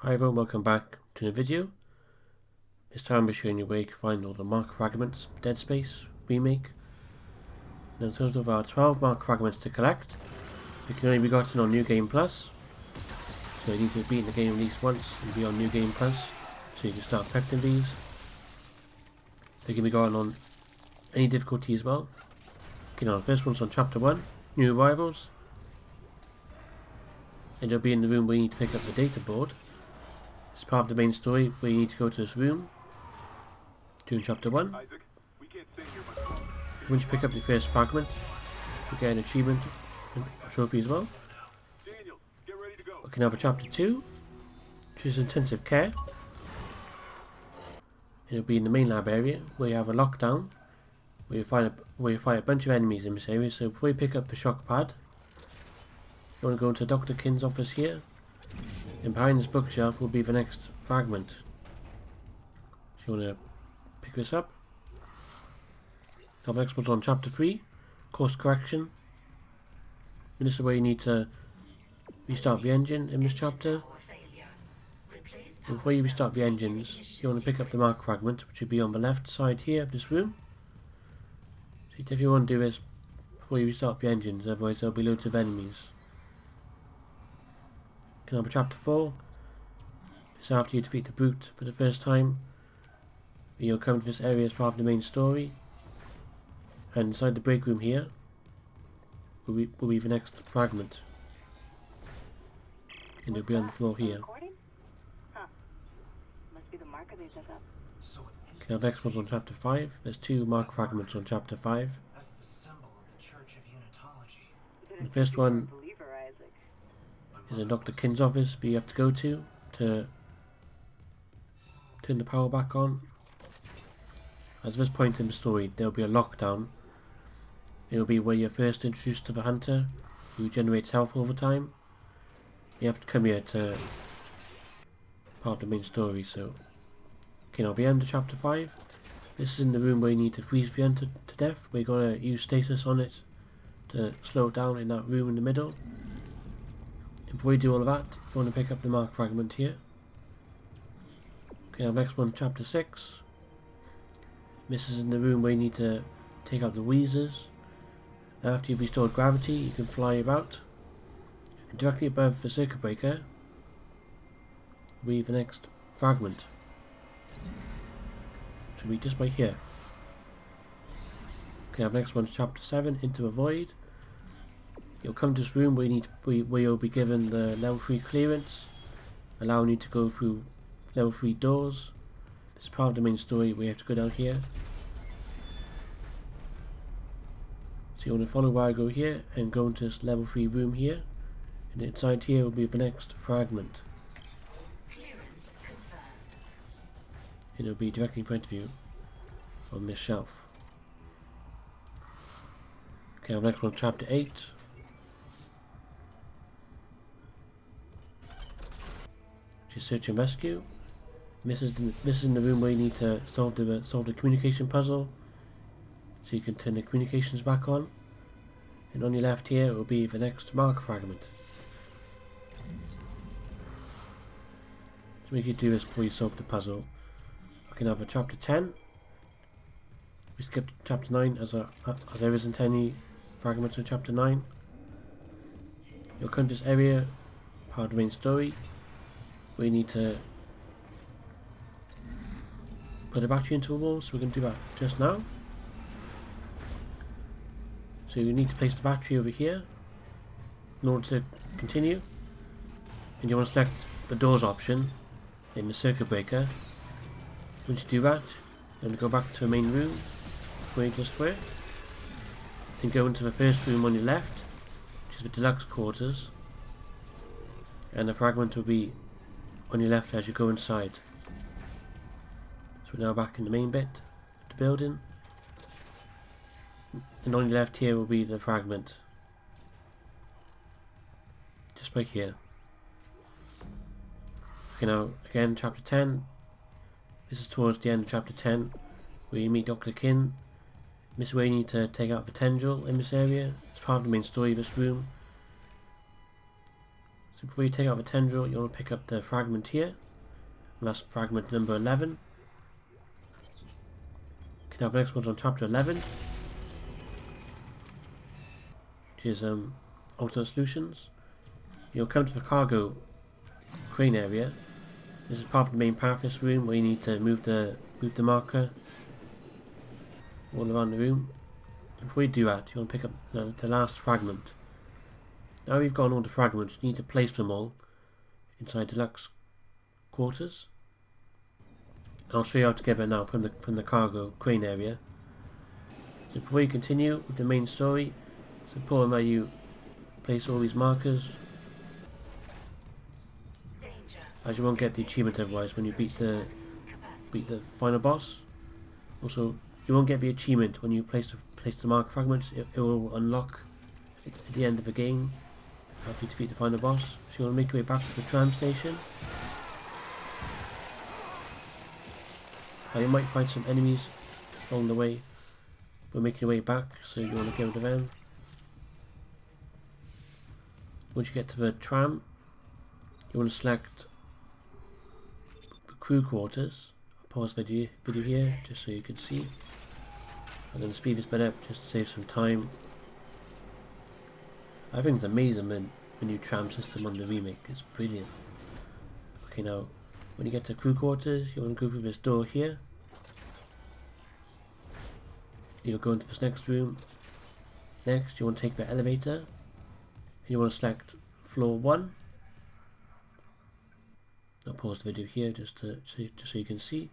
Hi everyone, welcome back to the video. This time we're showing you where you can find all the Marker Fragments Dead Space remake. Now, in total of our 12 Marker Fragments to collect. They can only be gotten on New Game Plus, so you need to have beaten the game at least once and be on New Game Plus so you can start collecting these. They can be gotten on any difficulty as well. Okay, now the first one's on Chapter 1, New Arrivals. And you'll be in the room where you need to pick up the data board. It's part of the main story where you need to go to this room during Chapter 1. Once you pick up the first fragment, you get an achievement and a trophy as well. Okay, now for Chapter 2, which is Intensive Care. It'll be in the main lab area where you have a lockdown, where you fight a bunch of enemies in this area. So before you pick up the shock pad, you want to go into Dr. Kyne's office here. And behind this bookshelf will be the next fragment. So you want to pick this up. Now the next one's on Chapter 3, Course Correction. And this is where you need to restart the engine in this chapter. And before you restart the engines, you want to pick up the Marker Fragment, which will be on the left side here of this room. So you definitely want to do this before you restart the engines, otherwise there'll be loads of enemies. Now for Chapter 4, this is after you defeat the Brute for the first time. You'll come to this area as part of the main story. And inside the break room here will be the next fragment. And it'll be on the floor here. Okay, now the next one's on Chapter 5. There's 2 Marker Fragments on Chapter 5. That's the symbol of the Church of Unitology. The first one is in Dr. Kyne's office that you have to go to turn the power back on. At this point in the story, there will be a lockdown. It will be where you're first introduced to the hunter, who generates health over time. You have to come here to part of the main story. So, okay, now the end of Chapter 5. This is in the room where you need to freeze the hunter to death, where you gotta use stasis on it to slow it down in that room in the middle. And before you do all of that, you want to pick up the Marker Fragment here. Okay, now next one, Chapter 6. This is in the room where you need to take out the Weezers. After you've restored gravity, you can fly about. And directly above the circuit breaker will be the next fragment. Should be just by here. Okay, now next one's Chapter 7, Into a Void. You'll come to this room where you'll be given the level 3 clearance, allowing you to go through level 3 doors. This is part of the main story where you have to go down here. So you want to follow where I go here and go into this level 3 room here. And inside here will be the next fragment. And it'll be directly in front of you on this shelf. Okay, our next one, Chapter 8. Search and rescue. This is in the room where you need to solve the communication puzzle, so you can turn the communications back on. And on your left here will be the next Marker Fragment. So make you do this before you solve the puzzle. Okay, now for Chapter 10. We skipped Chapter 9 as there isn't any fragments in Chapter 9. You'll come to this area, part of the main story, where you need to put a battery into a wall, so we're going to do that just now. So you need to place the battery over here in order to continue, and you want to select the doors option in the circuit breaker. Once you do that, then go back to the main room where you just were, then go into the first room on your left, which is the deluxe quarters, and the fragment will be on your left as you go inside. So we're now back in the main bit of the building, and on your left here will be the fragment, just by here. Okay, now again Chapter 10. This is towards the end of Chapter 10 where you meet Dr. Kyne. This is where you need to take out the tendril in this area. It's part of the main story of this room. So before you take out the tendril, you want to pick up the fragment here. And that's fragment number 11. Okay, now the next one's on chapter 11. Which is alternate solutions. You'll come to the cargo crane area. This is part of the main path, this room, where you need to move the marker all around the room. And before you do that, you want to pick up the last fragment. Now we've got all the fragments, you need to place them all inside deluxe quarters. I'll show you how to get there now from the cargo crane area. So before you continue with the main story, it's important that you place all these markers, as you won't get the achievement otherwise when you beat the final boss. Also, you won't get the achievement when you place the marker fragments. It will unlock at the end of the game after you defeat the final boss. So you want to make your way back to the tram station. Now you might find some enemies along the way, but making your way back, so you want to get rid of them. Once you get to the tram, you want to select the crew quarters. I'll pause the video here just so you can see. I'm going to speed this bit up just to save some time. I think it's amazing the new tram system on the remake. It's brilliant. Okay, now when you get to crew quarters, you want to go through this door here. You'll go into this next room. Next, you want to take the elevator. And you want to select floor 1. I'll pause the video here just so you can see.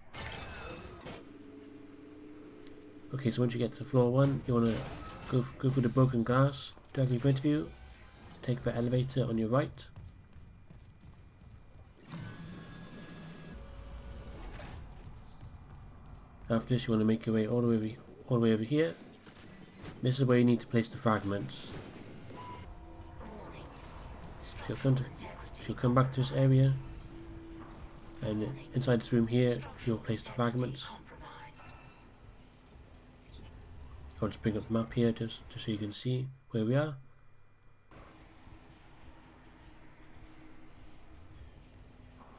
Okay, so once you get to floor 1, you want to go through the broken glass directly in front of you. Take the elevator on your right. After this, you want to make your way all the way over here. This is where you need to place the fragments. So you'll come back to this area, and inside this room here, you'll place the fragments. I'll just bring up the map here just so you can see where we are.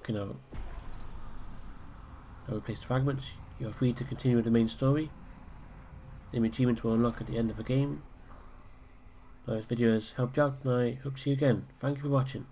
Okay, now we place the fragments. You are free to continue with the main story. The achievements will unlock at the end of the game. Now this video has helped you out, and I hope to see you again. Thank you for watching.